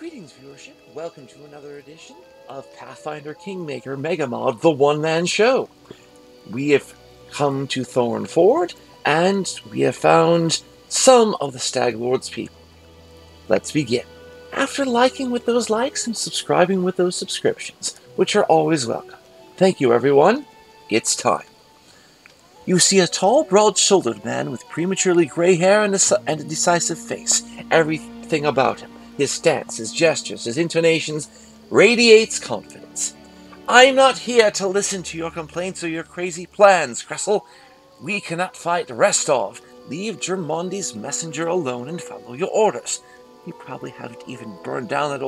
Greetings, viewership. Welcome to another edition of Pathfinder Kingmaker Megamod, the one-man show. We have come to Thorn Ford, and we have found some of the Staggy Lord's people. Let's begin. After liking with those likes and subscribing with those subscriptions, which are always welcome. Thank you, everyone. It's time. You see a tall, broad-shouldered man with prematurely gray hair and a decisive face. Everything about him, his stance, his gestures, his intonations, radiates confidence. I'm not here to listen to your complaints or your crazy plans, Kressel. We cannot fight Restov. Leave Germondi's messenger alone and follow your orders. You probably haven't even burned down that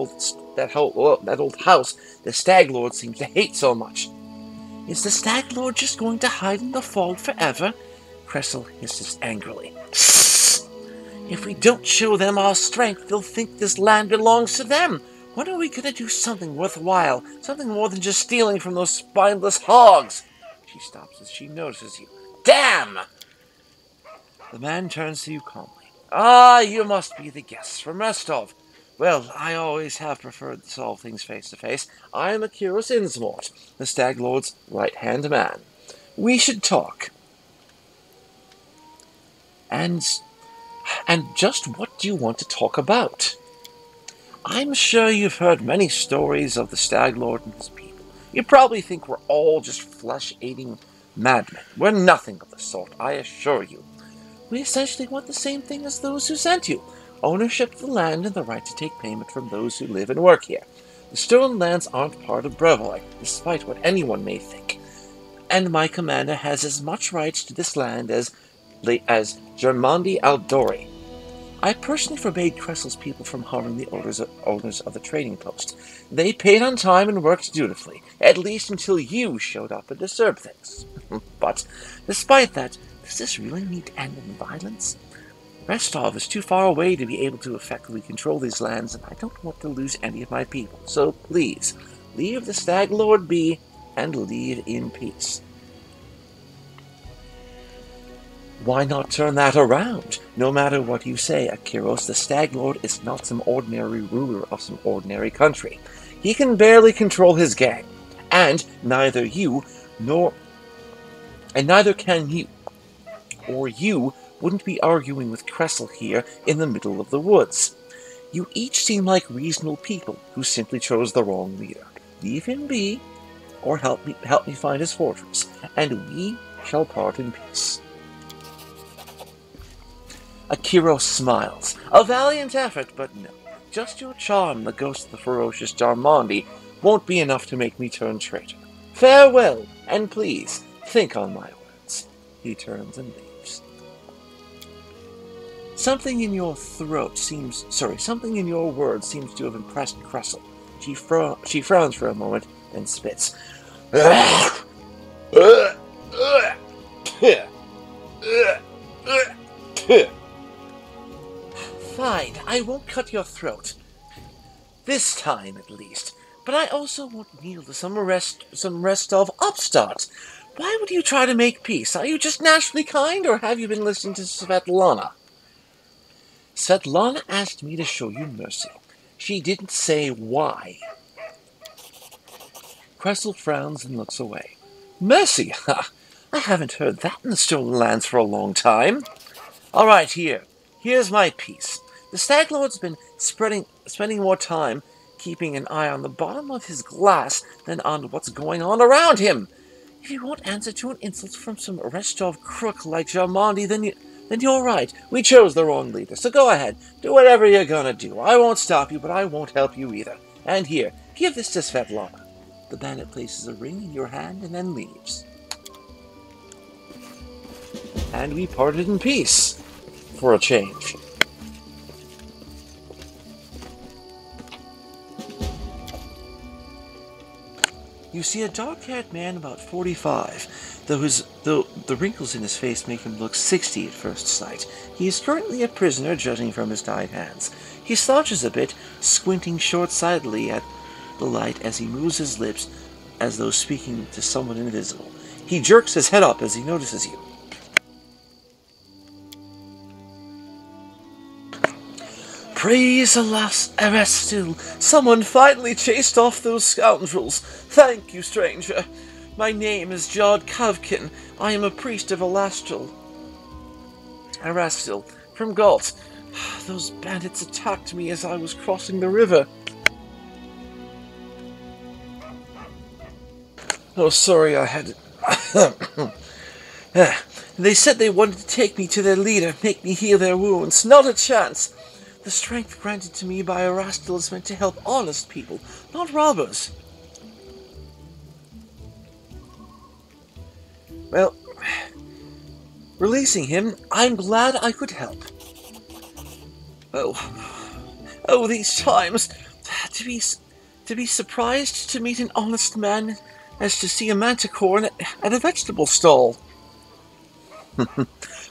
old house the Stag Lord seems to hate so much. Is the Stag Lord just going to hide in the fog forever? Kressel hisses angrily. If we don't show them our strength, they'll think this land belongs to them. When are we going to do something worthwhile? Something more than just stealing from those spineless hogs? She stops as she notices you. Damn! The man turns to you calmly. Ah, you must be the guests from Restov. Well, I always have preferred to solve things face-to-face. I am Akiros Innsmort, the Stag Lord's right-hand man. We should talk. And just what do you want to talk about? I'm sure you've heard many stories of the Stag Lord and his people. You probably think we're all just flesh-eating madmen. We're nothing of the sort, I assure you. We essentially want the same thing as those who sent you. Ownership of the land and the right to take payment from those who live and work here. The stolen lands aren't part of Brevoy, despite what anyone may think. And my commander has as much rights to this land as Germondi Aldori. I personally forbade Kressel's people from harming the owners of the trading post. They paid on time and worked dutifully, at least until you showed up and disturbed things. But, despite that, does this really need to end in violence? Restov is too far away to be able to effectively control these lands, and I don't want to lose any of my people. So please, leave the Stag Lord be, and leave in peace. Why not turn that around? No matter what you say, Akiros, the Stag Lord is not some ordinary ruler of some ordinary country. He can barely control his gang, and neither can you, or you wouldn't be arguing with Kressel here in the middle of the woods. You each seem like reasonable people who simply chose the wrong leader. Leave him be, or help me find his fortress, and we shall part in peace. Akiros smiles. A valiant effort, but no. Just your charm, the ghost of the ferocious Germondi, won't be enough to make me turn traitor. Farewell, and please, think on my words. He turns and leaves. Something in your words seems to have impressed Kressel. She frowns for a moment, then spits. Fine, I won't cut your throat. This time, at least. But I also won't kneel to some Restov upstart. Why would you try to make peace? Are you just naturally kind, or have you been listening to Svetlana? Svetlana asked me to show you mercy. She didn't say why. Kressel frowns and looks away. Mercy? Ha! I haven't heard that in the stolen lands for a long time. All right, here's my piece. The Stag Lord's been spending more time keeping an eye on the bottom of his glass than on what's going on around him. If you won't answer to an insult from some Restov crook like Germondi, then you're right. We chose the wrong leader, so go ahead. Do whatever you're gonna do. I won't stop you, but I won't help you either. And here, give this to Svetlana. The bandit places a ring in your hand and then leaves. And we parted in peace. For a change. You see a dark-haired man about 45, though the wrinkles in his face make him look 60 at first sight. He is currently a prisoner, judging from his dyed hands. He slouches a bit, squinting short-sightedly at the light as he moves his lips as though speaking to someone invisible. He jerks his head up as he notices you. Praise alas, Arestil! Someone finally chased off those scoundrels. Thank you, stranger. My name is Jod Kavkin. I am a priest of Arestil, from Galt. Those bandits attacked me as I was crossing the river. Oh, sorry, I had... They said they wanted to take me to their leader, make me heal their wounds. Not a chance. The strength granted to me by Erastil is meant to help honest people, not robbers. Well, releasing him, I'm glad I could help. Oh, these times, to be surprised to meet an honest man as to see a manticore at a vegetable stall.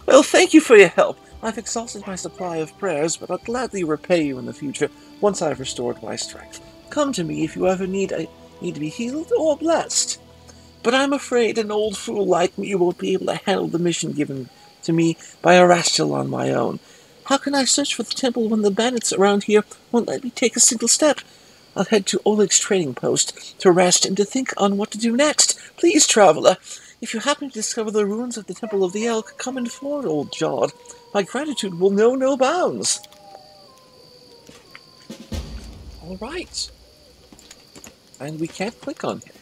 Well, thank you for your help. I've exhausted my supply of prayers, but I'll gladly repay you in the future once I've restored my strength. Come to me if you ever need to be healed or blessed. But I'm afraid an old fool like me won't be able to handle the mission given to me by Erastil on my own. How can I search for the temple when the bandits around here won't let me take a single step? I'll head to Oleg's trading post to rest and to think on what to do next. Please, traveler, if you happen to discover the ruins of the Temple of the Elk, come and forward, old Jod. My gratitude will know no bounds. All right. And we can't click on him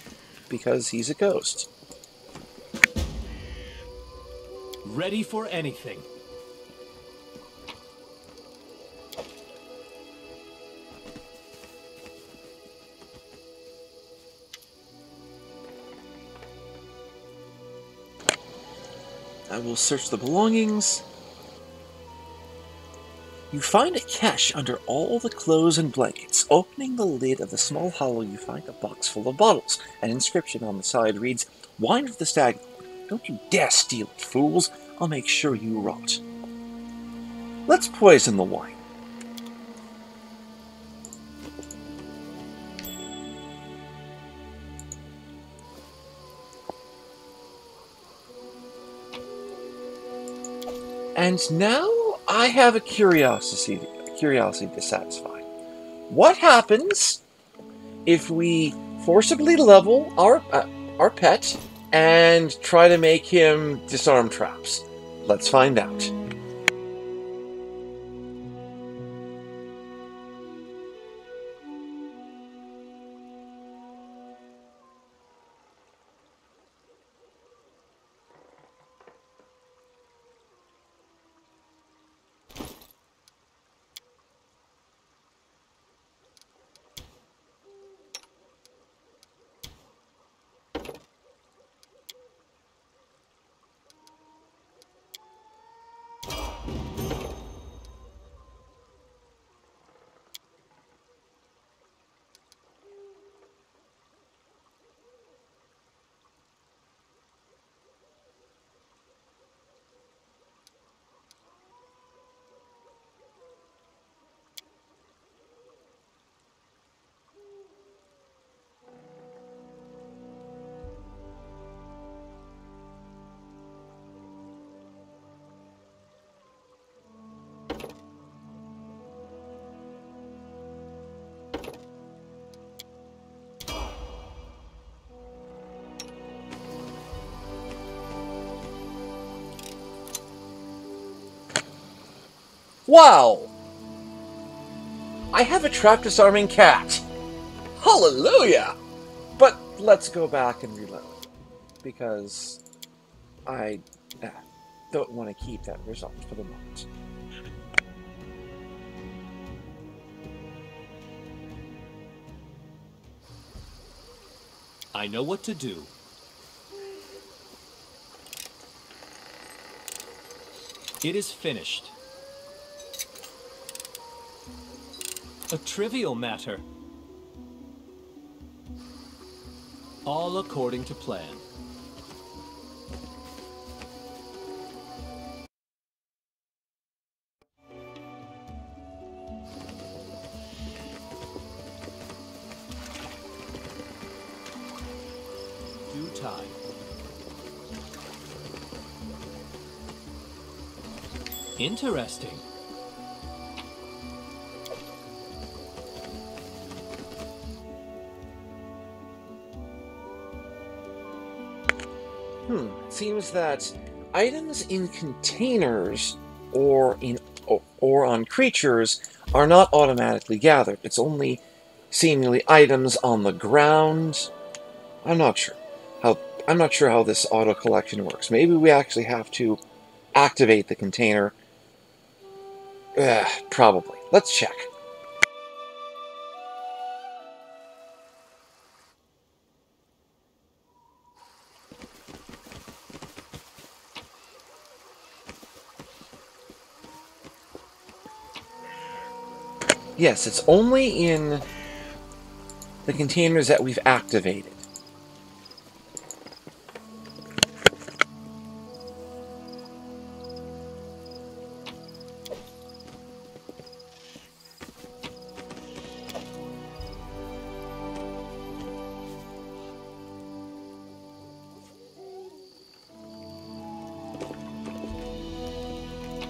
because he's a ghost. Ready for anything. I will search the belongings. You find a cache under all the clothes and blankets. Opening the lid of the small hollow, you find a box full of bottles. An inscription on the side reads, "Wine of the Staggy Lord. Don't you dare steal it, fools. I'll make sure you rot." Let's poison the wine. And now I have a curiosity to satisfy. What happens if we forcibly level our pet and try to make him disarm traps? Let's find out. Wow! I have a trap disarming cat! Hallelujah! But let's go back and reload, because I don't want to keep that result for the moment. I know what to do. It is finished. A trivial matter. All according to plan. Due time. Interesting. It seems that items in containers or on creatures are not automatically gathered. It's only seemingly items on the ground. I'm not sure how this auto collection works. Maybe we actually have to activate the container. Probably. Let's check. Yes, it's only in the containers that we've activated.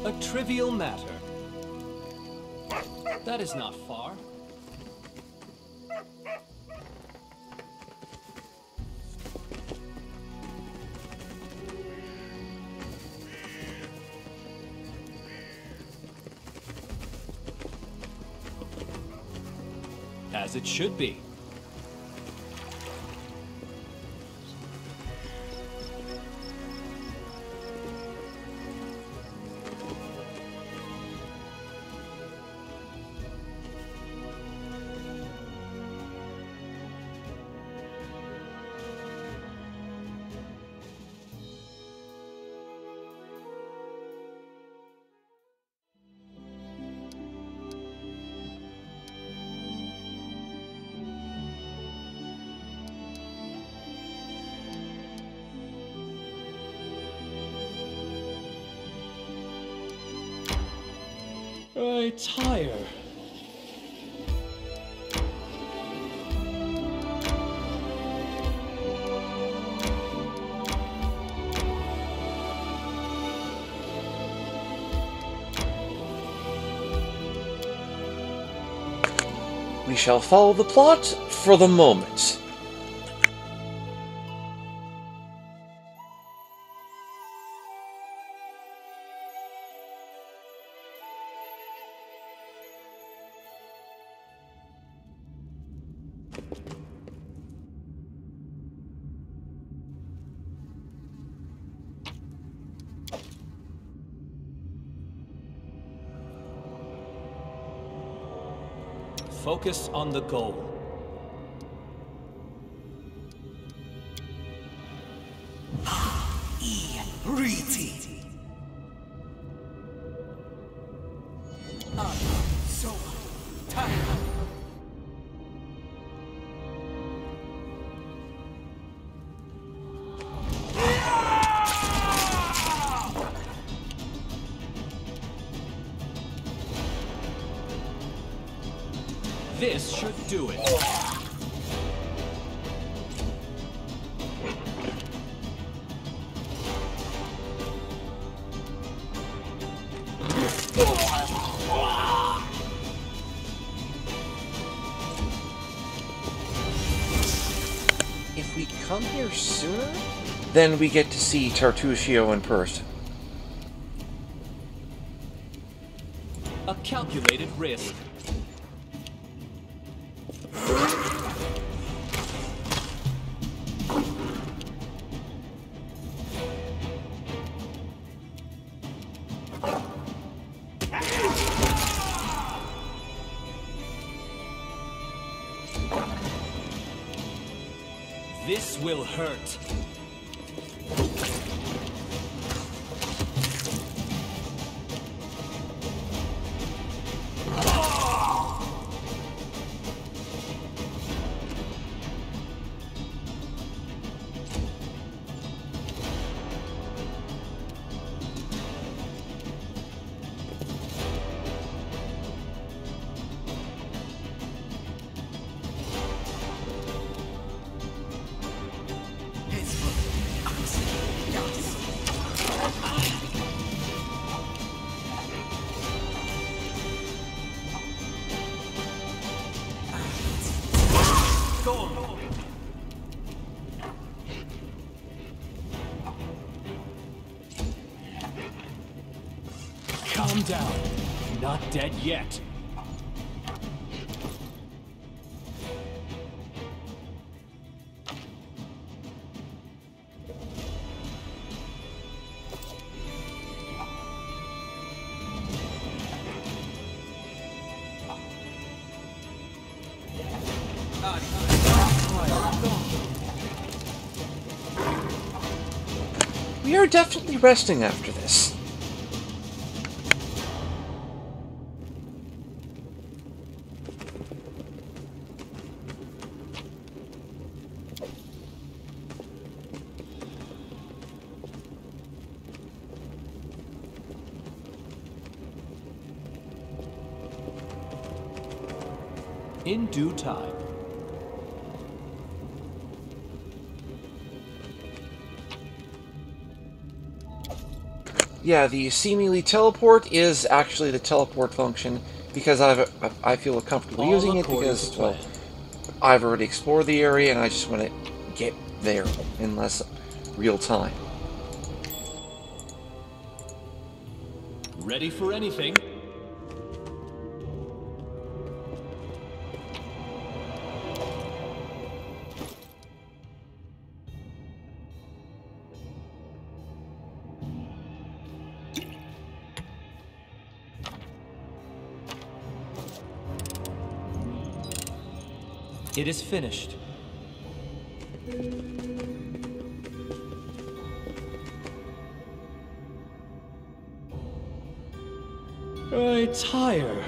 A trivial matter. That is not far. As it should be. I tire. We shall follow the plot for the moment. Focus on the goal. This should do it. If we come here sooner, then we get to see Tartusio in person. A calculated risk. This will hurt. down. Not dead yet. We are definitely resting after this. In due time. Yeah, the seemingly teleport is actually the teleport function because I feel comfortable using it because, well, I've already explored the area and I just want to get there in less real time. Ready for anything? It is finished. I tire.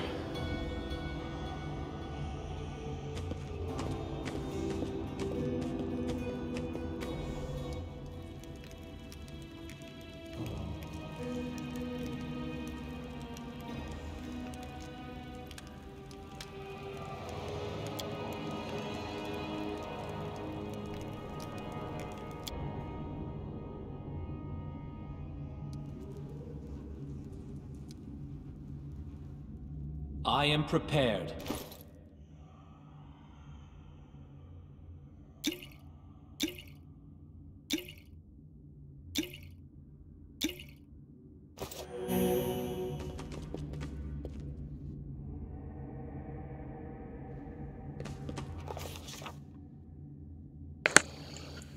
I am prepared.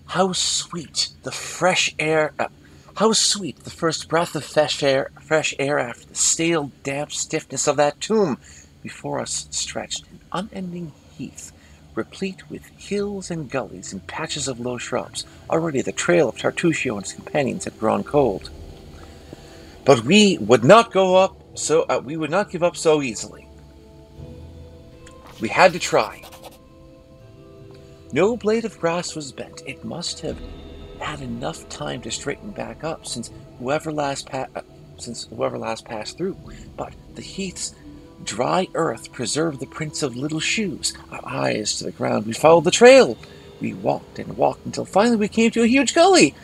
How sweet the fresh air! How sweet the first breath of fresh air after the stale, damp stiffness of that tomb. Before us stretched an unending heath, replete with hills and gullies and patches of low shrubs. Already the trail of Tartusio and his companions had grown cold. But we would not go up we would not give up so easily. We had to try. No blade of grass was bent. It must have had enough time to straighten back up since whoever last passed through. But the heath's dry earth preserved the prints of little shoes. Our eyes to the ground, we followed the trail. We walked and walked until finally we came to a huge gully.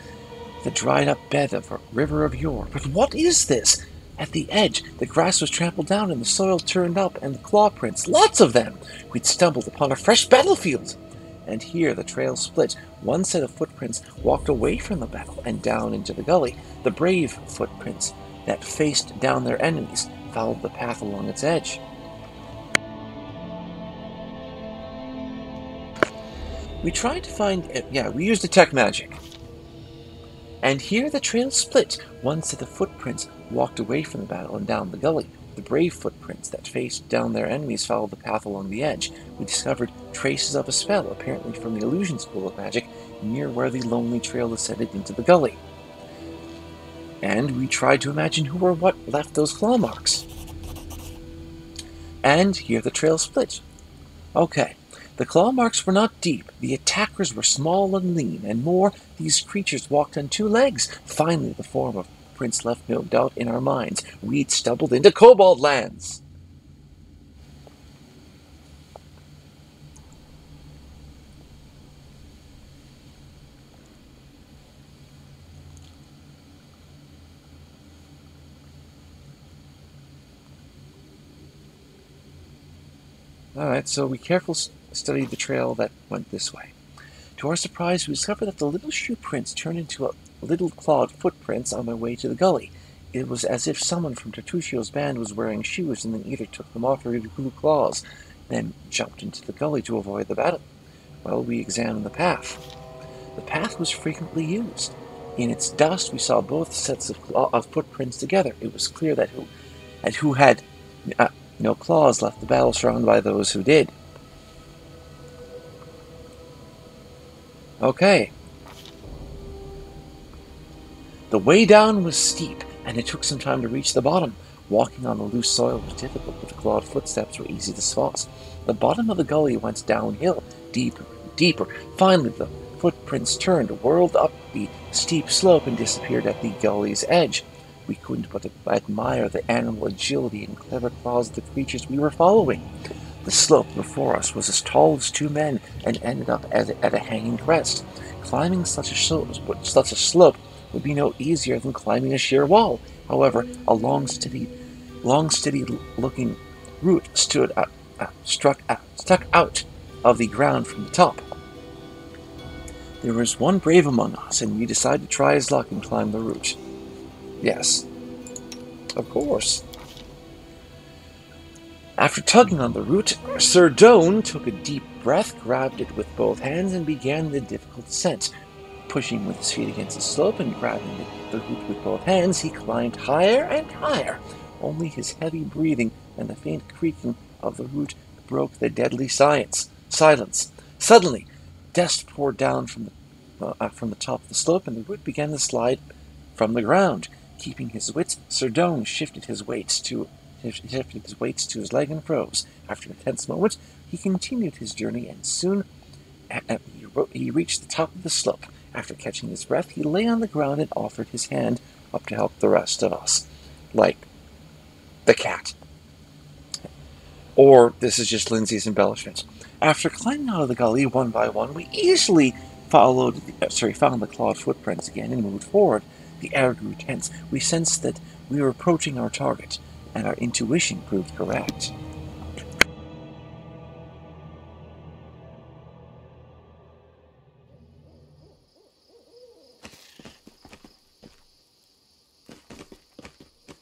The dried up bed of a river of yore. But what is this? At the edge, the grass was trampled down and the soil turned up, and the claw prints, lots of them. We'd stumbled upon a fresh battlefield. And here the trail split. One set of footprints walked away from the battle and down into the gully. The brave footprints that faced down their enemies followed the path along its edge. We tried to find we used detect magic. And here the trail split. One set of footprints walked away from the battle and down the gully. The brave footprints that faced down their enemies followed the path along the edge. We discovered traces of a spell, apparently from the illusion school of magic, near where the lonely trail ascended into the gully. And we tried to imagine who or what left those claw marks. And here the trail split. Okay, the claw marks were not deep. The attackers were small and lean, and more, these creatures walked on two legs. Finally, the form of prints left no doubt in our minds. We'd stumbled into Kobold Lands. Alright, so we carefully studied the trail that went this way. To our surprise, we discovered that the little shoe prints turned into little clawed footprints on their way to the gully. it was as if someone from Tertuccio's band was wearing shoes and then either took them off or grew claws, then jumped into the gully to avoid the battle. Well, we examined the path. The path was frequently used. In its dust, we saw both sets of footprints together. It was clear that who had no claws left the battle surrounded by those who did. Okay. The way down was steep, and it took some time to reach the bottom. Walking on the loose soil was difficult, but the clawed footsteps were easy to spot. The bottom of the gully went downhill, deeper and deeper. Finally, the footprints turned, whirled up the steep slope, and disappeared at the gully's edge. We couldn't but admire the animal agility and clever claws of the creatures we were following. The slope before us was as tall as 2 men and ended up at a hanging crest. Climbing such a slope would be no easier than climbing a sheer wall. However, a long, steady-looking root stuck out of the ground from the top. There was one brave among us, and we decided to try his luck and climb the root. Yes, of course. After tugging on the root, Sir Doan took a deep breath, grabbed it with both hands, and began the difficult descent. Pushing with his feet against the slope and grabbing the root with both hands, he climbed higher and higher. Only his heavy breathing and the faint creaking of the root broke the deadly silence. Suddenly, dust poured down from the top of the slope, and the root began to slide from the ground. Keeping his wits, Sir Doan shifted his weights to his leg and froze. After a tense moment, he continued his journey, and soon he reached the top of the slope. After catching his breath, he lay on the ground and offered his hand up to help the rest of us. Like the cat. Or this is just Lindsay's embellishment. After climbing out of the gully one by one, we easily found the clawed footprints again and moved forward. The air grew tense. We sensed that we were approaching our target, and our intuition proved correct.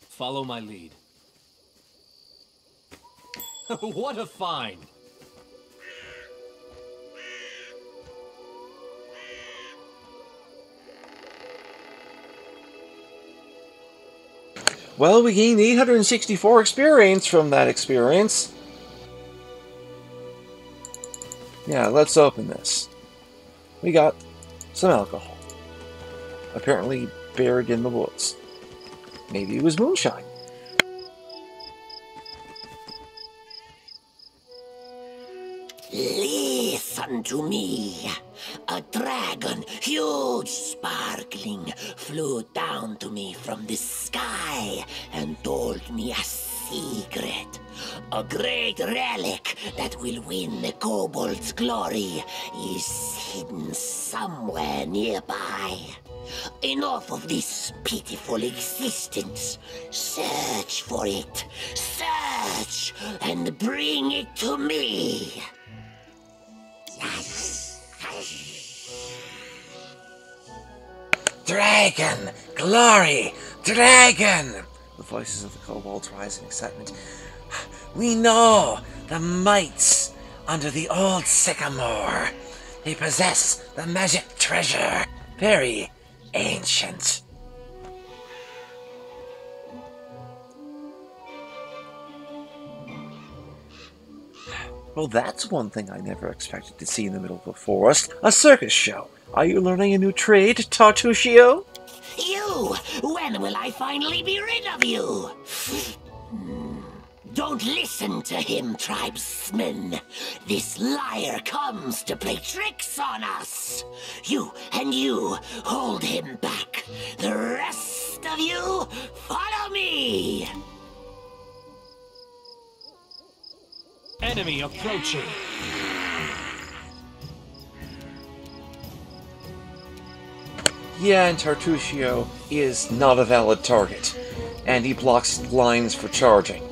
Follow my lead. What a find! Well, we gained 864 experience from that experience. Yeah, let's open this. We got some alcohol. Apparently buried in the woods. Maybe it was moonshine. Listen to me. A dragon, huge, sparkling, flew down to me from the sky and told me a secret. A great relic that will win the kobold's glory is hidden somewhere nearby. Enough of this pitiful existence. Search for it. Search and bring it to me. Dragon! Glory! Dragon! The voices of the kobolds rise in excitement. We know the mites under the old sycamore. They possess the magic treasure. Very ancient. Well, that's one thing I never expected to see in the middle of the forest. A circus show. Are you learning a new trade, Tartuccio? You! When will I finally be rid of you? Don't listen to him, tribesmen. This liar comes to play tricks on us. You and you, hold him back. The rest of you, follow me. Enemy approaching. Yeah, and Tartuccio is not a valid target, and he blocks lines for charging.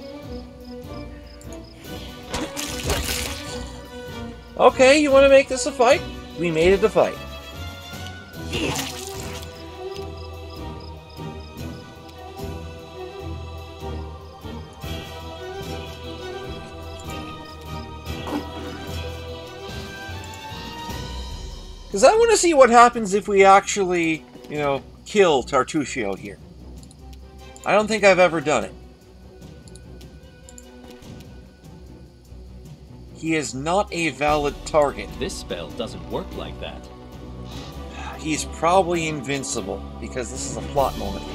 Okay, you want to make this a fight? We made it a fight. Because I want to see what happens if we actually, you know, kill Tartuccio here. I don't think I've ever done it. He is not a valid target. This spell doesn't work like that. He's probably invincible, because this is a plot moment.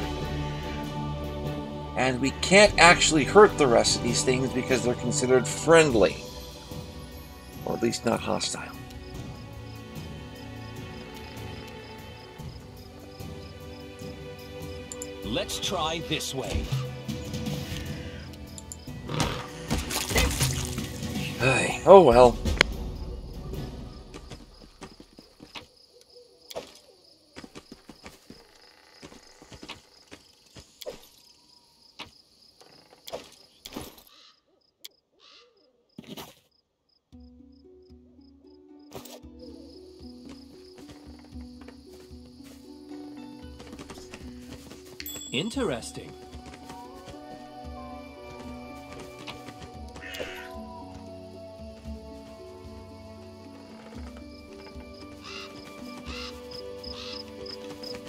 And we can't actually hurt the rest of these things because they're considered friendly. Or at least not hostile. Let's try this way. Ay, oh well. Interesting.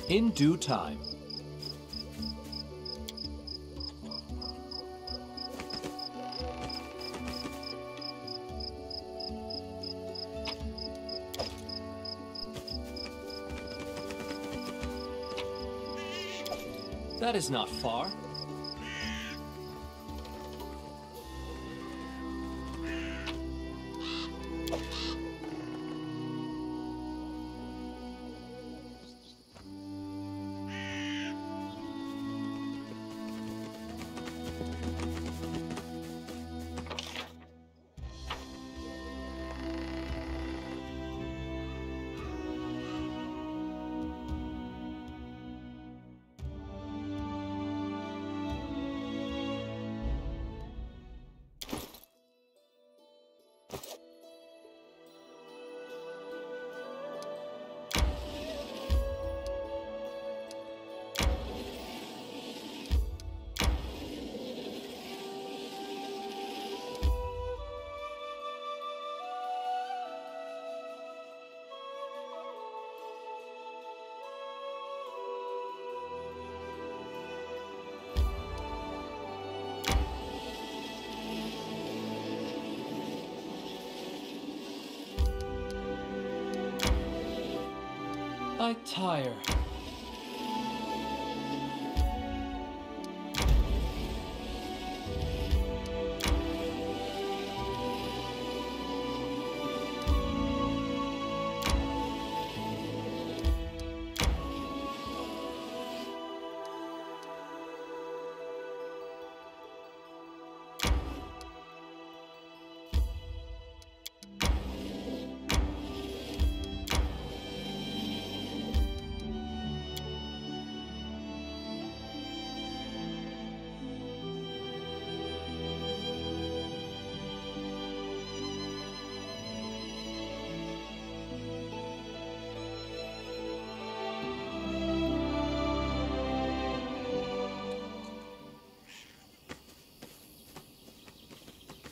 In due time. That is not far. I tire.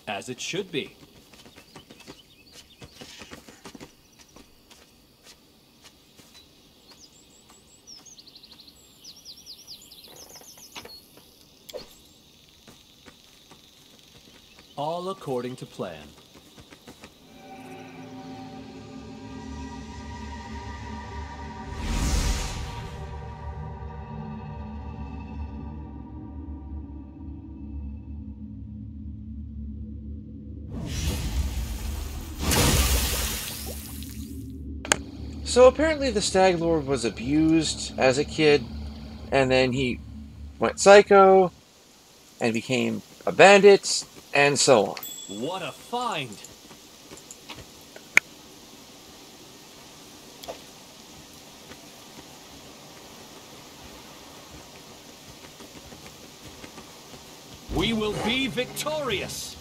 As it should be. All according to plan. So apparently the Staggy Lord was abused as a kid, and then he went psycho, and became a bandit, and so on. What a find! We will be victorious!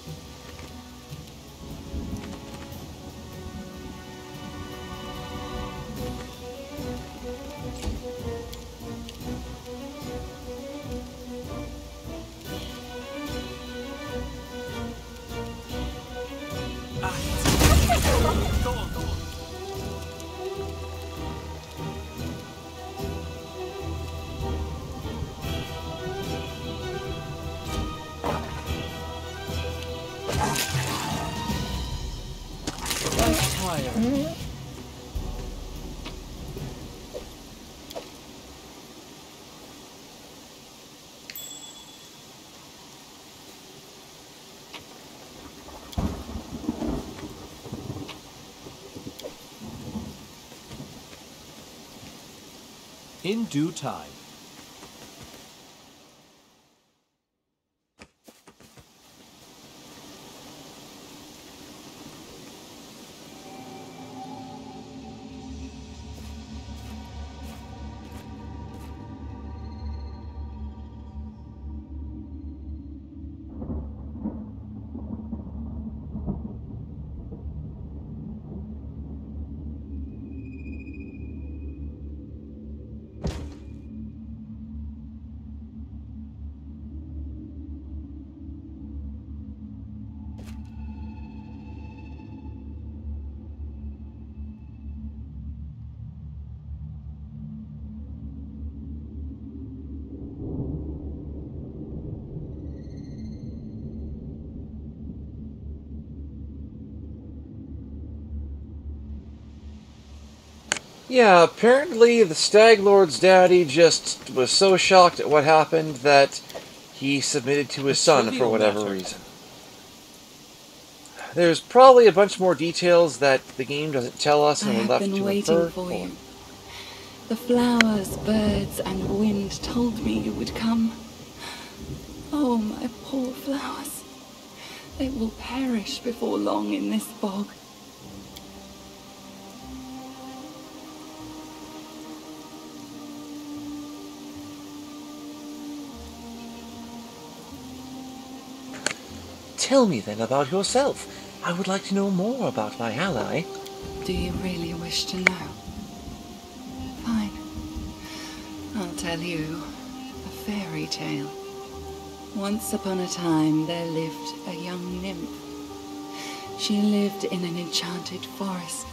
higher. In due time. Yeah, apparently the Stag Lord's daddy just was so shocked at what happened that he submitted to his son for whatever reason. There's probably a bunch more details that the game doesn't tell us and we're left to infer. I have been waiting for you. The flowers, birds, and wind told me you would come. Oh, my poor flowers. They will perish before long in this bog. Tell me then about yourself. I would like to know more about my ally. Do you really wish to know? Fine. I'll tell you a fairy tale. Once upon a time there lived a young nymph. She lived in an enchanted forest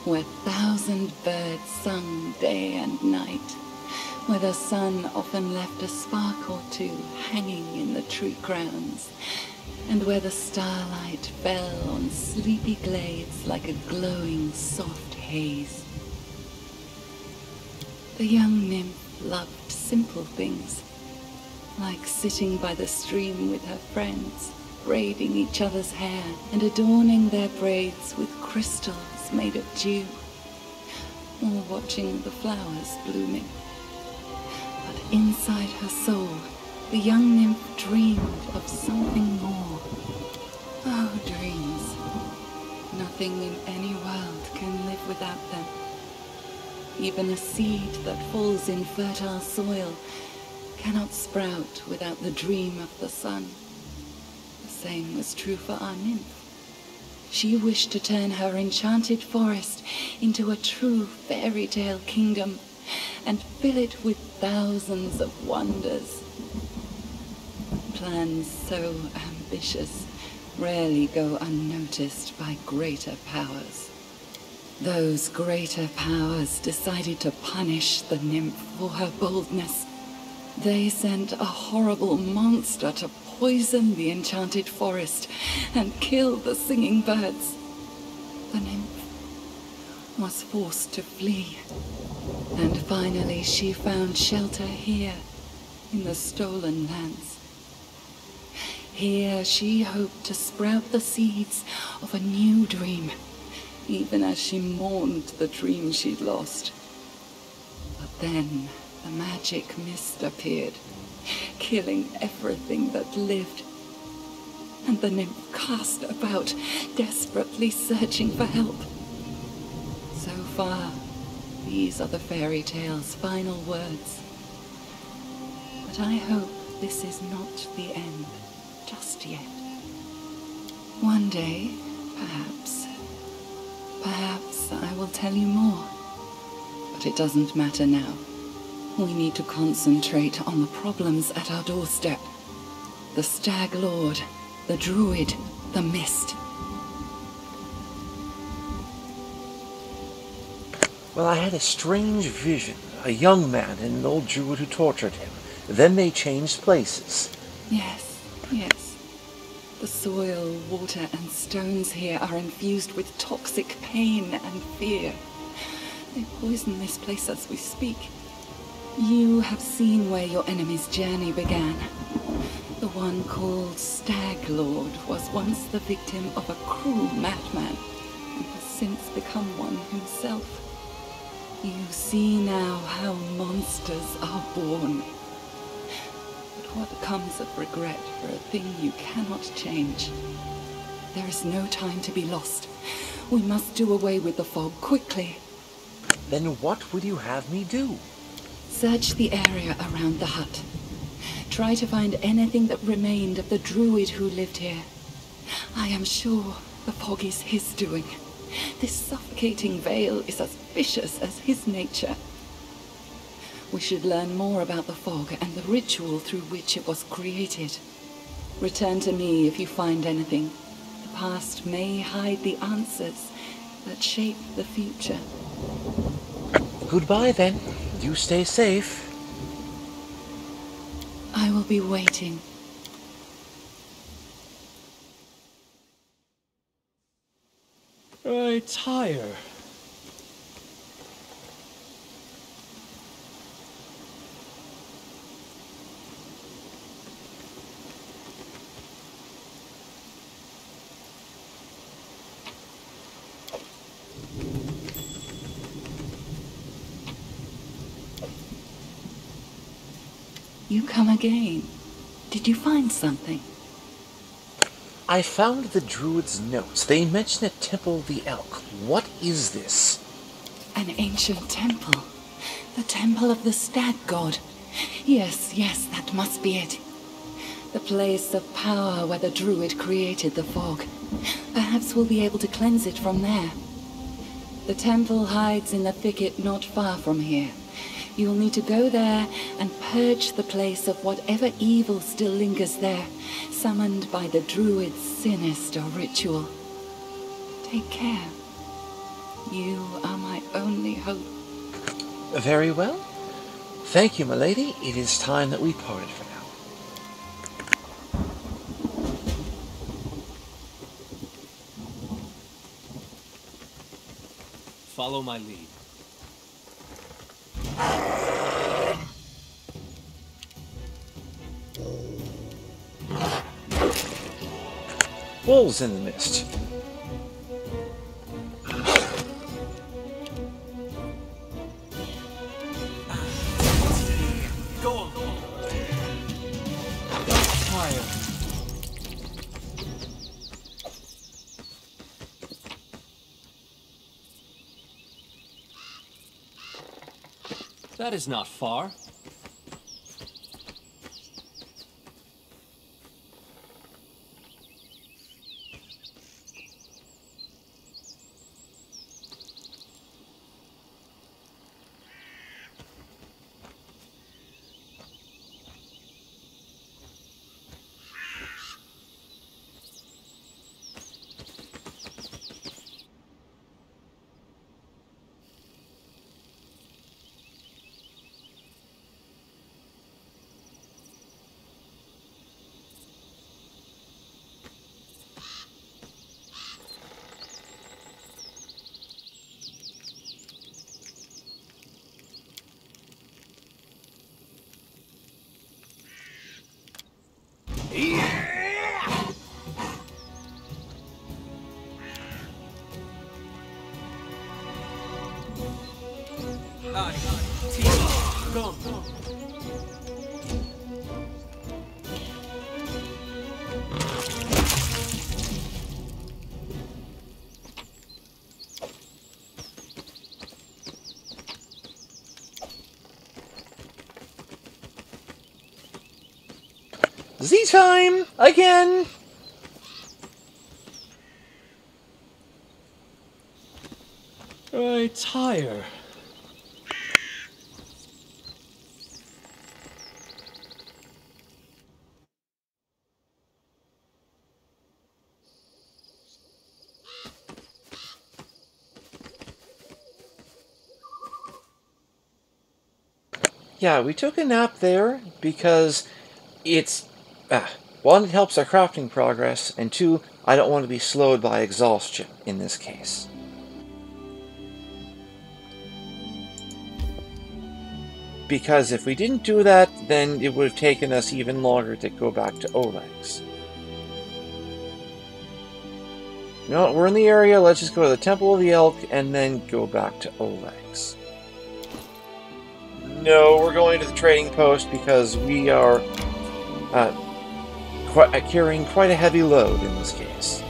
where 1,000 birds sung day and night, where the sun often left a spark or two hanging in the tree crowns, and where the starlight fell on sleepy glades like a glowing soft haze. The young nymph loved simple things, like sitting by the stream with her friends, braiding each other's hair and adorning their braids with crystals made of dew, or watching the flowers blooming. But inside her soul, the young nymph dreamed of something more. Oh, dreams. Nothing in any world can live without them. Even a seed that falls in fertile soil cannot sprout without the dream of the sun. The same was true for our nymph. She wished to turn her enchanted forest into a true fairy tale kingdom and fill it with thousands of wonders. Plans so ambitious rarely go unnoticed by greater powers. Those greater powers decided to punish the nymph for her boldness. They sent a horrible monster to poison the enchanted forest and kill the singing birds. The nymph was forced to flee, and finally she found shelter here in the stolen lands. Here she hoped to sprout the seeds of a new dream, even as she mourned the dream she'd lost. But then the magic mist appeared, killing everything that lived, and the nymph cast about, desperately searching for help. So far, these are the fairy tale's final words. But I hope this is not the end. Just yet. One day, perhaps I will tell you more. But it doesn't matter now. We need to concentrate on the problems at our doorstep. The Stag Lord, the Druid, the Mist. Well, I had a strange vision. A young man and an old Druid who tortured him. Then they changed places. Yes. The soil, water, and stones here are infused with toxic pain and fear. They poison this place as we speak. You have seen where your enemy's journey began. The one called Staggy Lord was once the victim of a cruel madman, and has since become one himself. You see now how monsters are born. But what comes of regret for a thing you cannot change? There is no time to be lost. We must do away with the fog quickly. Then what would you have me do? Search the area around the hut. Try to find anything that remained of the druid who lived here. I am sure the fog is his doing. This suffocating veil is as vicious as his nature. We should learn more about the fog and the ritual through which it was created. Return to me if you find anything. The past may hide the answers that shape the future. Goodbye, then. You stay safe. I will be waiting. I tire. You come again. Did you find something? I found the druid's notes. They mention a temple of the elk. What is this? An ancient temple. The temple of the stag god. Yes, that must be it. The place of power where the druid created the fog. Perhaps we'll be able to cleanse it from there. The temple hides in the thicket not far from here. You'll need to go there and purge the place of whatever evil still lingers there, summoned by the druid's sinister ritual. Take care. You are my only hope. Very well. Thank you, my lady. It is time that we parted for now. Follow my lead. Wolves in the mist. Go on. Fire. That is not far. Go. Z-time! Again! I tire. Yeah, we took a nap there because it's One, it helps our crafting progress, and two, I don't want to be slowed by exhaustion in this case. Because if we didn't do that, then it would have taken us even longer to go back to Oleg's. No, we're in the area, let's just go to the Temple of the Elk and then go back to Oleg's. No, we're going to the trading post because we are carrying quite a heavy load in this case.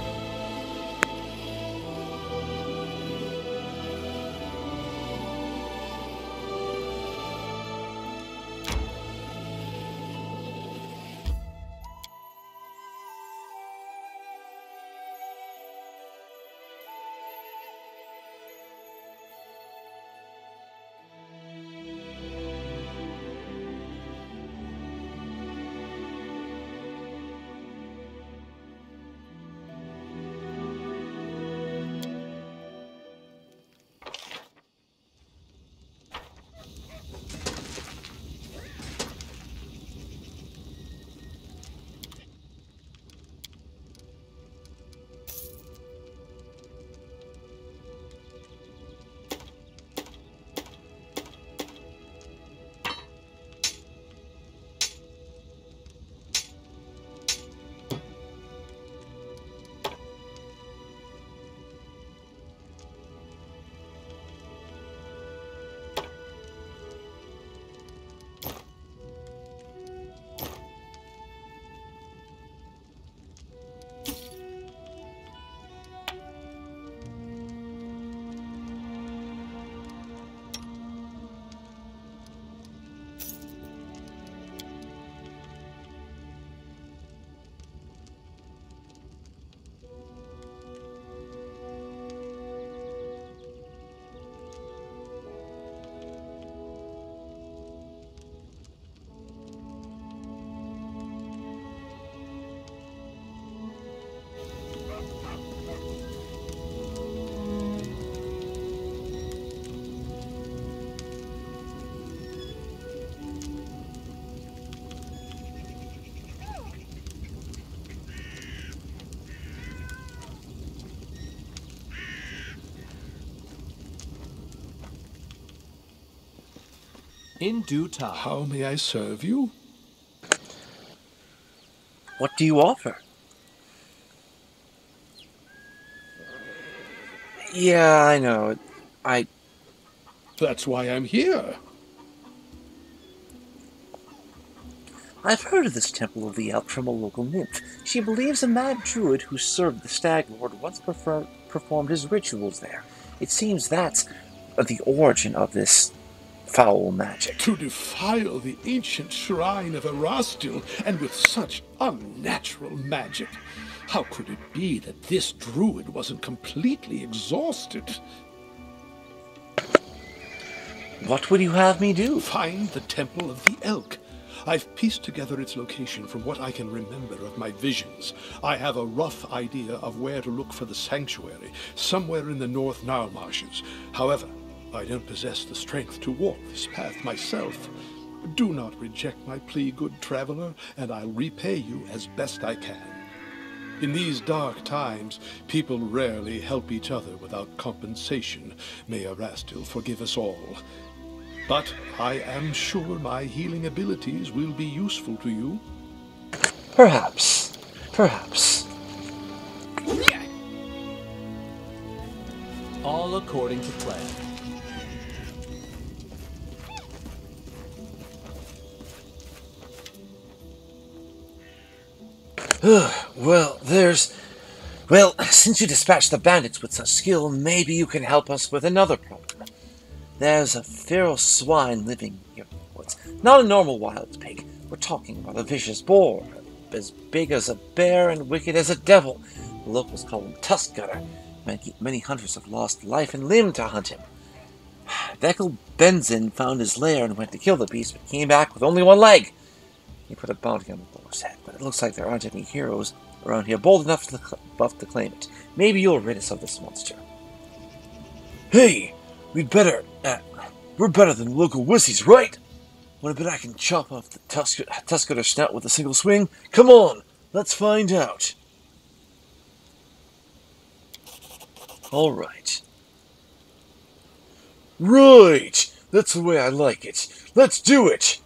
In due time. How may I serve you? What do you offer? Yeah, I know. That's why I'm here. I've heard of this Temple of the Elk from a local nymph. She believes a mad druid who served the Staggy Lord once performed his rituals there. It seems that's the origin of this foul magic. To defile the ancient shrine of Erastil, and with such unnatural magic. How could it be that this druid wasn't completely exhausted? What would you have me do? Find the Temple of the Elk. I've pieced together its location from what I can remember of my visions. I have a rough idea of where to look for the sanctuary, somewhere in the North Nile marshes. However, I don't possess the strength to walk this path myself. Do not reject my plea, good traveler, and I'll repay you as best I can. In these dark times, people rarely help each other without compensation. May Erastil forgive us all. But I am sure my healing abilities will be useful to you. Perhaps. Perhaps. All according to plan. Well, since you dispatched the bandits with such skill, maybe you can help us with another problem. There's a feral swine living here in the woods. Not a normal wild pig. We're talking about a vicious boar, as big as a bear and wicked as a devil. The locals call him Tusk Gutter. Many hunters have lost life and limb to hunt him. Vekel Benzin found his lair and went to kill the beast, but came back with only one leg. He put a bounty on the boar's head, but it looks like there aren't any heroes around here bold enough to claim it. Maybe you'll rid us of this monster. Hey, we're better than local wussies, right? Wanna bet I can chop off the Tusker snout with a single swing? Come on, Let's find out. All right. Right! That's the way I like it. Let's do it!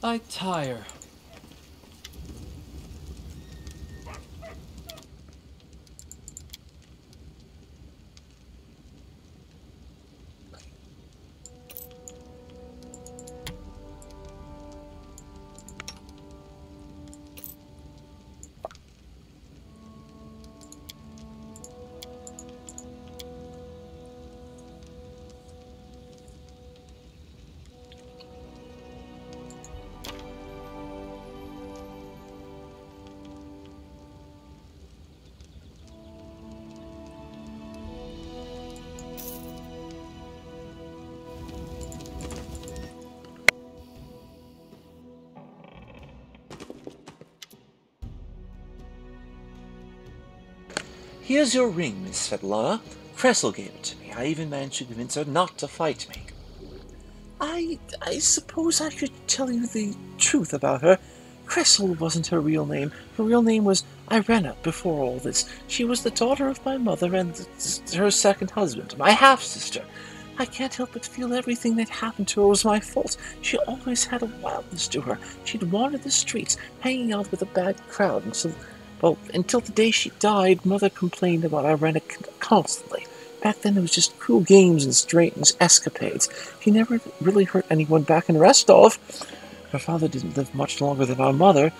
I tire. Here's your ring, Miss Svetlana. Kressel gave it to me. I even managed to convince her not to fight me. I suppose I should tell you the truth about her. Kressel wasn't her real name. Her real name was Irena before all this. She was the daughter of my mother and her second husband, my half-sister. I can't help but feel everything that happened to her was my fault. She always had a wildness to her. She'd wander the streets, hanging out with a bad crowd until the day she died. Mother complained about Irena constantly. Back then it was just cruel games and strange escapades. She never really hurt anyone back in Restov. Her father didn't live much longer than our mother,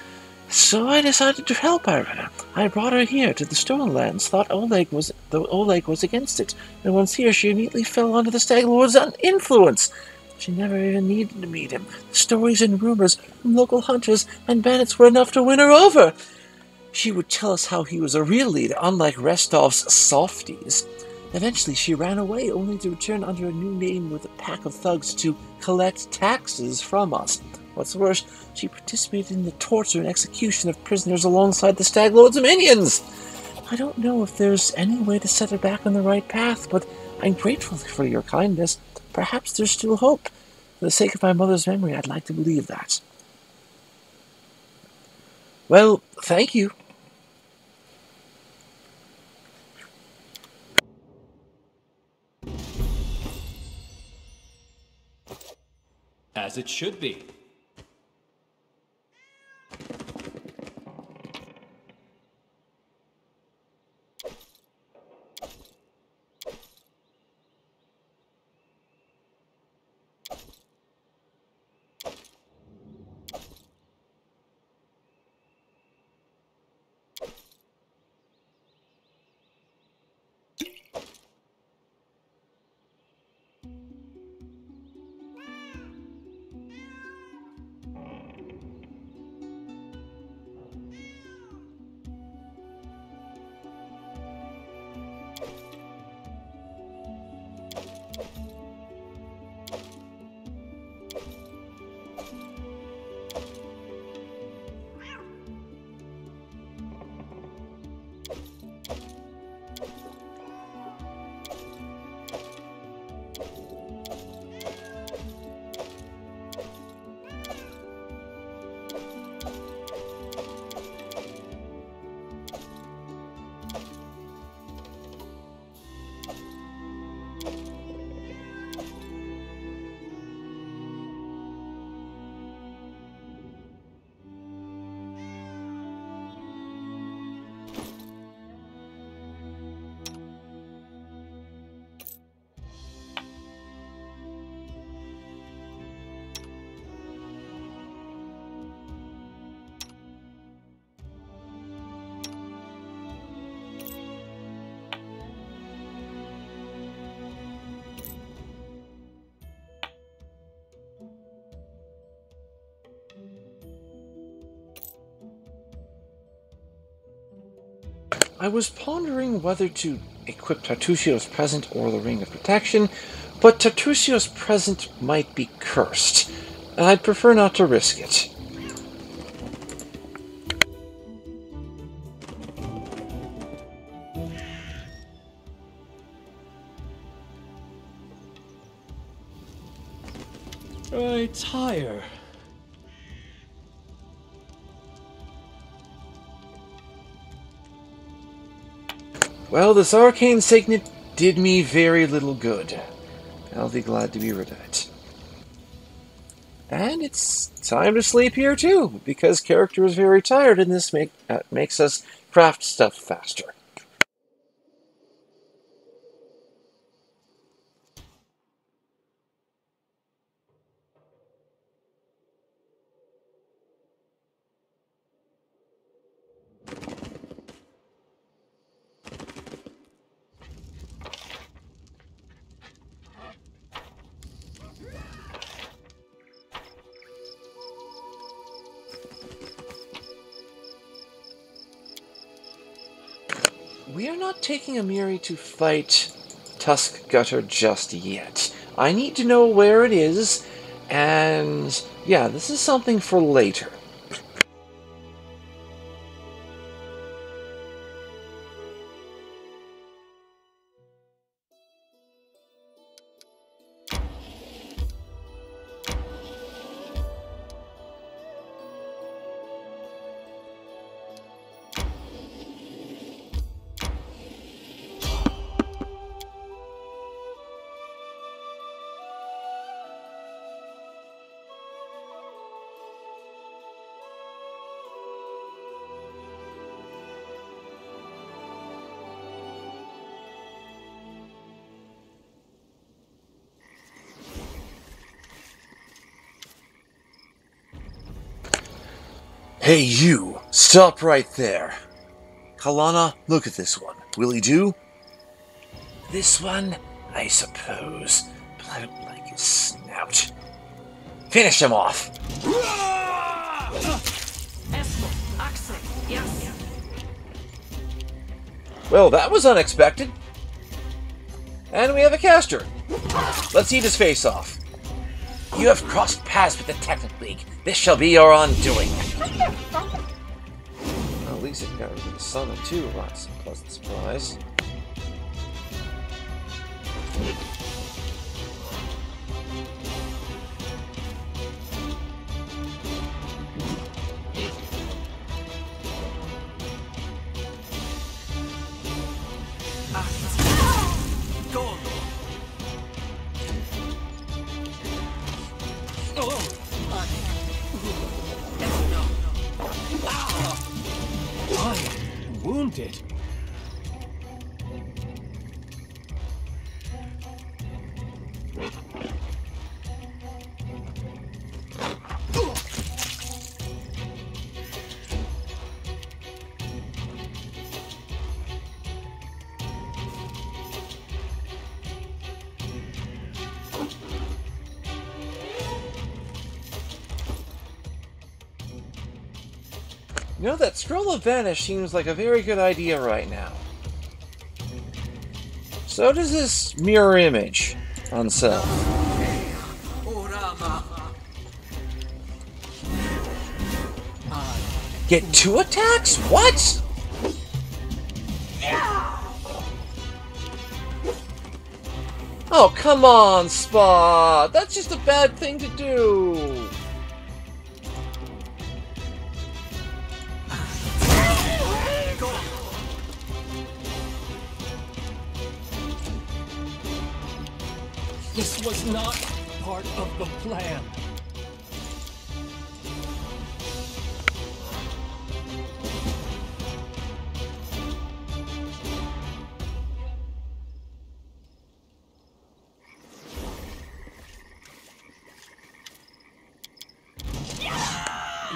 so I decided to help Irena. I brought her here to the Stolen Lands, thought Oleg was against it, and once here she immediately fell under the Staggy Lord's influence. She never even needed to meet him. The stories and rumors from local hunters and bandits were enough to win her over. She would tell us how he was a real leader, unlike Restov's softies. Eventually she ran away, only to return under a new name with a pack of thugs to collect taxes from us. What's worse, she participated in the torture and execution of prisoners alongside the Stag Lord's minions. I don't know if there's any way to set her back on the right path, but I'm grateful for your kindness. Perhaps there's still hope. For the sake of my mother's memory, I'd like to believe that. Well, thank you. As it should be. I was pondering whether to equip Tartusio's present or the Ring of Protection, but Tartusio's present might be cursed, and I'd prefer not to risk it. I tire. Well, this arcane signet did me very little good. I'll be glad to be rid of it. And it's time to sleep here too, because character is very tired and this makes us craft stuff faster. We are not taking Amiri to fight Tusk Gutter just yet. I need to know where it is, and yeah, this is something for later. Hey you! Stop right there! Kalana, look at this one. Will he do? This one, I suppose, but I don't like his snout. Finish him off! Well, that was unexpected. And we have a caster. Let's eat his face off. You have crossed paths with the Technic League. This shall be your undoing. Well, at least it got rid of the summon too. That's a pleasant surprise. Wounded. You know, that Scroll of Vanish seems like a very good idea right now. So does this mirror image on self. Get 2 attacks? What? Oh, come on, Spot! That's just a bad thing to do! This was not part of the plan.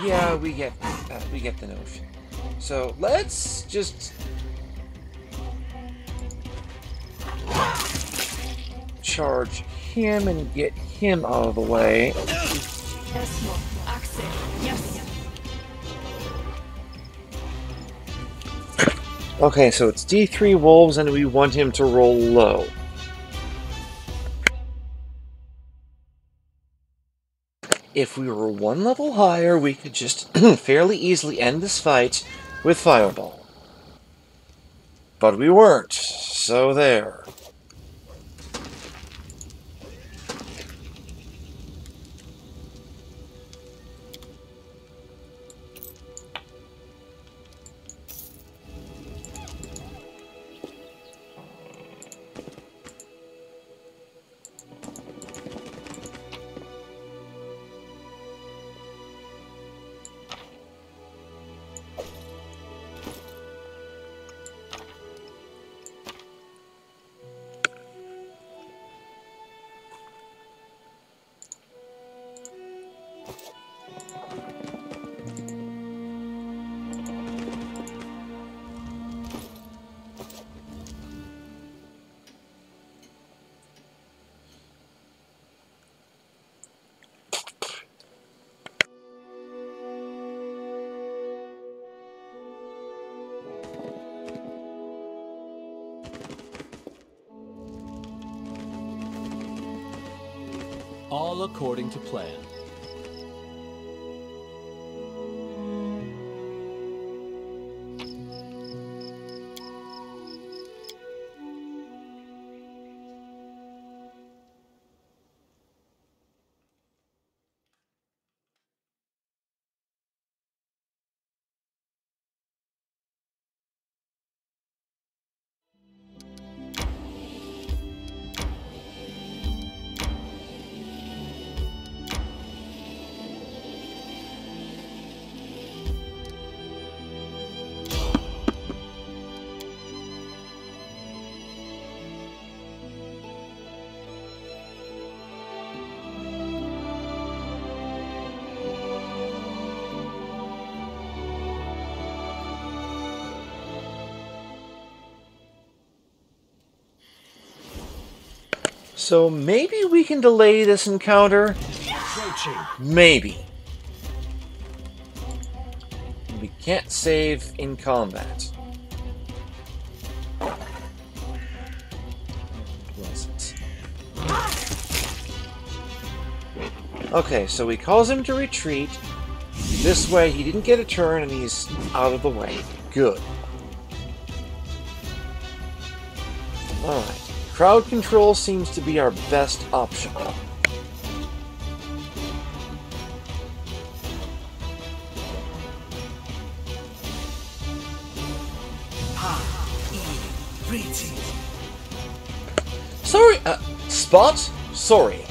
Yeah, we get the notion. So let's just charge him and get him out of the way. Okay, so it's D3 wolves and we want him to roll low. If we were 1 level higher, we could just fairly easily end this fight with Fireball. But we weren't, so there. All according to plan. So maybe we can delay this encounter? Approaching. Maybe. We can't save in combat. Was it? Okay, so he calls him to retreat. This way he didn't get a turn and he's out of the way. Good. Alright. Crowd control seems to be our best option. Sorry, Spot? Sorry.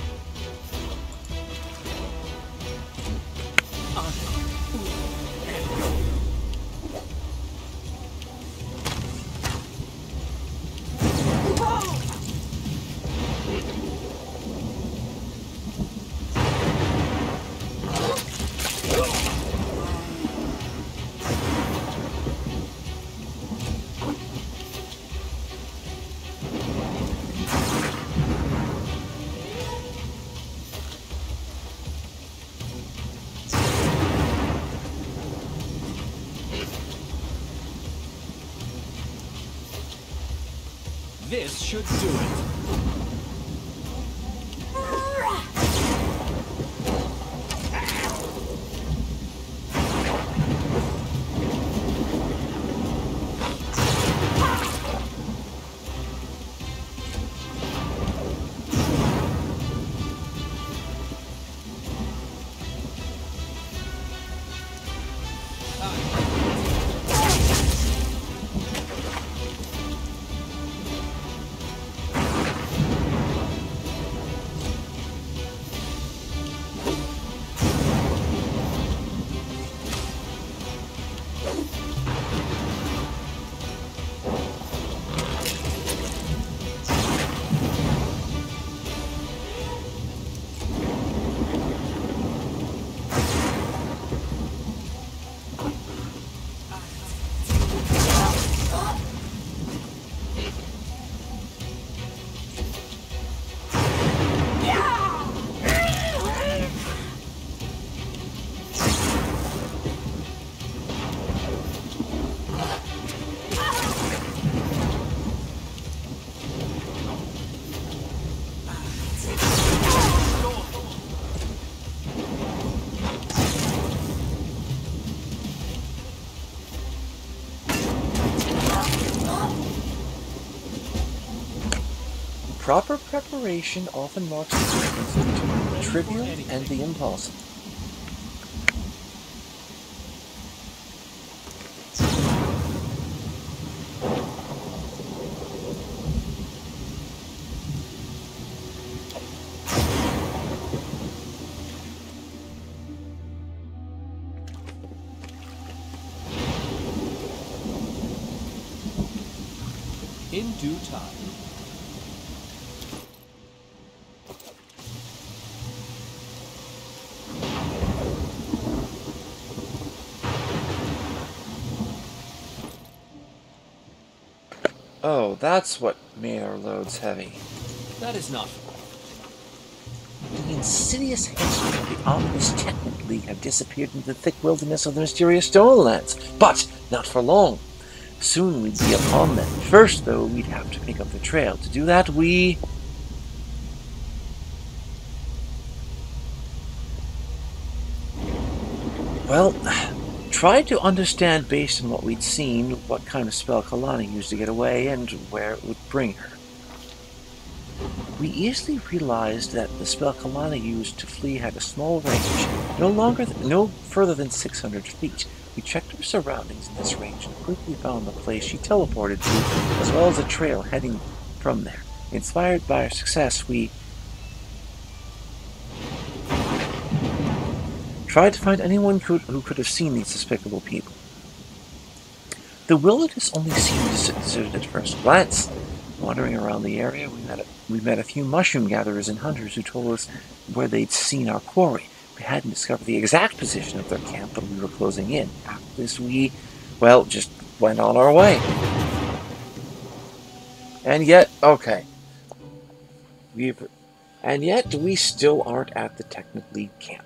This should do it. Proper preparation often marks the difference between the trivial and the impossible. In due time. Oh, that's what made our loads heavy. That is not. The insidious henchmen of the ominous Technic League have disappeared into the thick wilderness of the mysterious Stonelands, but not for long. Soon we'd be upon them. First, though, we'd have to pick up the trail. To do that, we... Well, tried to understand based on what we'd seen what kind of spell Kalani used to get away and where it would bring her. We easily realized that the spell Kalani used to flee had a small range, no further than 600 feet. We checked our surroundings in this range and quickly found the place she teleported to, as well as a trail heading from there. Inspired by our success, we tried to find anyone who could have seen these despicable people. The wilderness only seemed deserted at first glance. Wandering around the area, we met a few mushroom gatherers and hunters who told us where they'd seen our quarry. We hadn't discovered the exact position of their camp, but we were closing in. After this, just went on our way. And yet, we still aren't at the technically camp.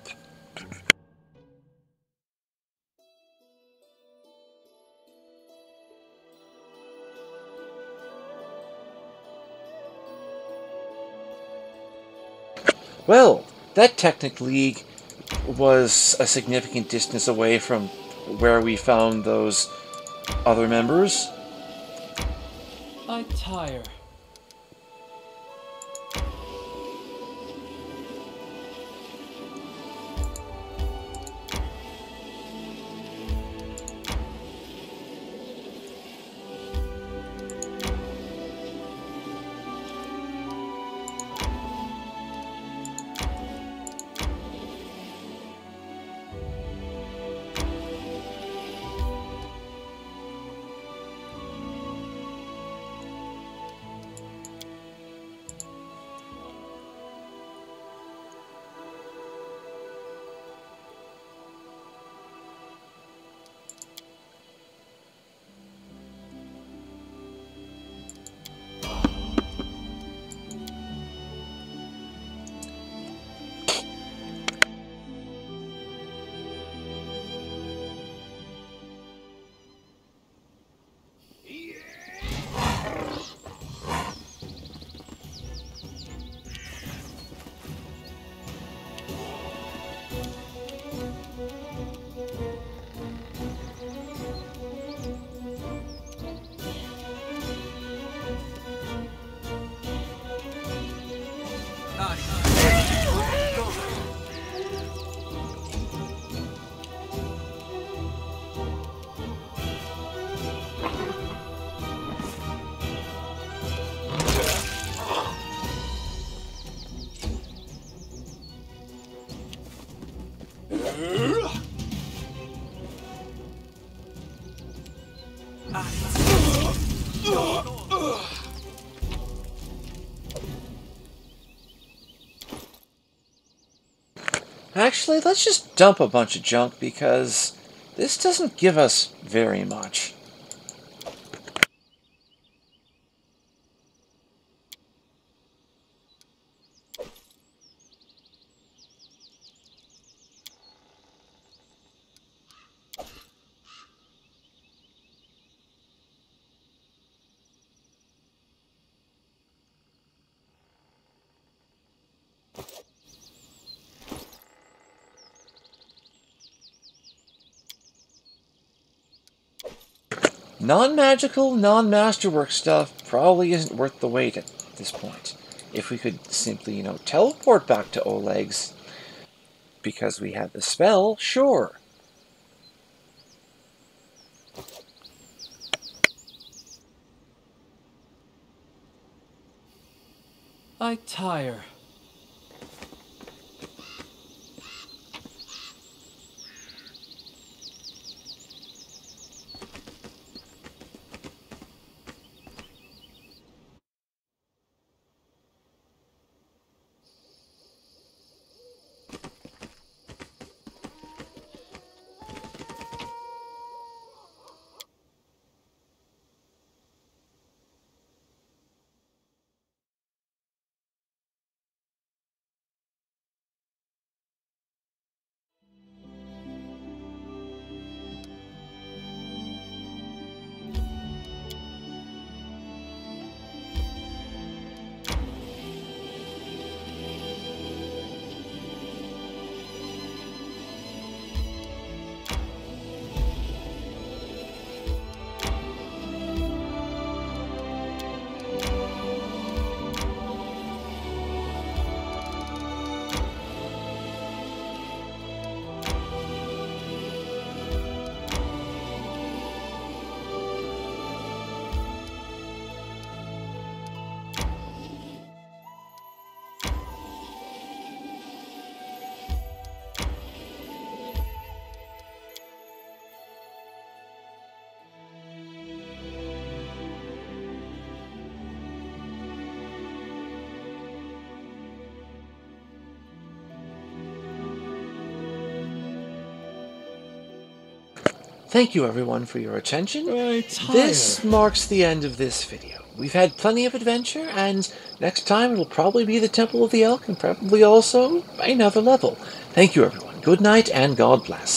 Well, that Technic League was a significant distance away from where we found those other members. I tire. Actually, let's just dump a bunch of junk because this doesn't give us very much. Non-magical, non-masterwork stuff probably isn't worth the wait at this point. If we could simply, teleport back to Oleg's because we had the spell, sure. I tire. Thank you everyone for your attention. Right, This marks the end of this video. We've had plenty of adventure, and next time it'll probably be the Temple of the Elk, and probably also another level. Thank you everyone. Good night, and God bless.